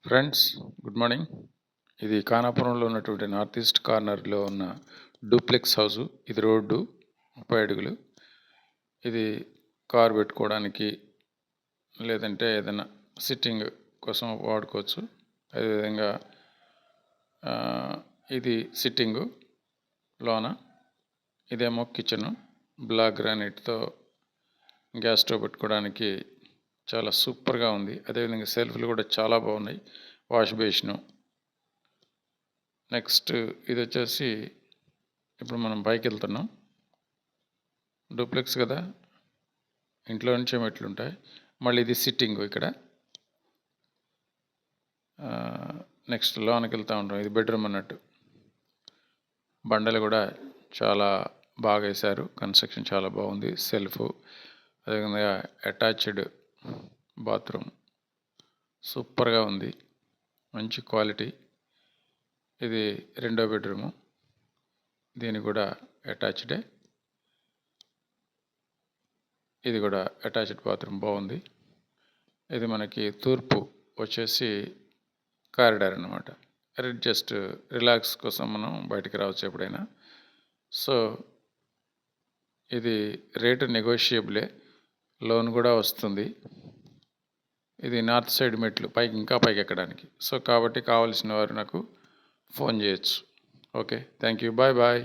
Friends, good morning. ఇది ఖానాపురంలో ఉన్నటువంటి north east కార్నర్లో ఉన్న డూప్లెక్స్ హౌసు. ఇది రోడ్డు 30 అడుగులు. ఇది కార్ పెట్టుకోవడానికి లేదంటే ఏదైనా సిట్టింగ్ కోసం వాడుకోవచ్చు. అదేవిధంగా ఇది సిట్టింగు లోన, ఇదేమో కిచెను. బ్లాక్ గ్రానైట్తో గ్యాస్ స్టవ్ పెట్టుకోవడానికి చాలా సూపర్గా ఉంది. అదేవిధంగా సెల్ఫ్లు కూడా చాలా బాగున్నాయి. Wash basin. నెక్స్ట్ ఇది వచ్చేసి ఇప్పుడు మనం పైకి వెళ్తున్నాం. డూప్లెక్స్ కదా, ఇంట్లో నుంచే మెట్లు ఉంటాయి. మళ్ళీ ఇది సిట్టింగ్ ఇక్కడ. నెక్స్ట్ లోనికి వెళ్తూ ఉంటాం. ఇది బెడ్రూమ్ అన్నట్టు. బండలు కూడా చాలా బాగా వేశారు. కన్స్ట్రక్షన్ చాలా బాగుంది. సెల్ఫ్, అదేవిధంగా అటాచ్డ్ బాత్రూమ్ సూపర్గా ఉంది. మంచి క్వాలిటీ. ఇది 2వ బెడ్రూము. దీని కూడా అటాచ్డే. ఇది కూడా అటాచ్డ్ బాత్రూమ్ బాగుంది. ఇది మనకి తూర్పు వచ్చేసి కారిడార్ అన్నమాట. జస్ట్ రిలాక్స్ కోసం మనం బయటికి రావచ్చు ఎప్పుడైనా. సో ఇది రేటు నెగోషియబులే, లోన్ కూడా వస్తుంది. ఇది నార్త్ సైడ్ మెట్లు, పైకి ఇంకా పైకి ఎక్కడానికి. సో కాబట్టి కావాల్సిన వారు నాకు ఫోన్ చేయొచ్చు. Okay, thank you, bye bye.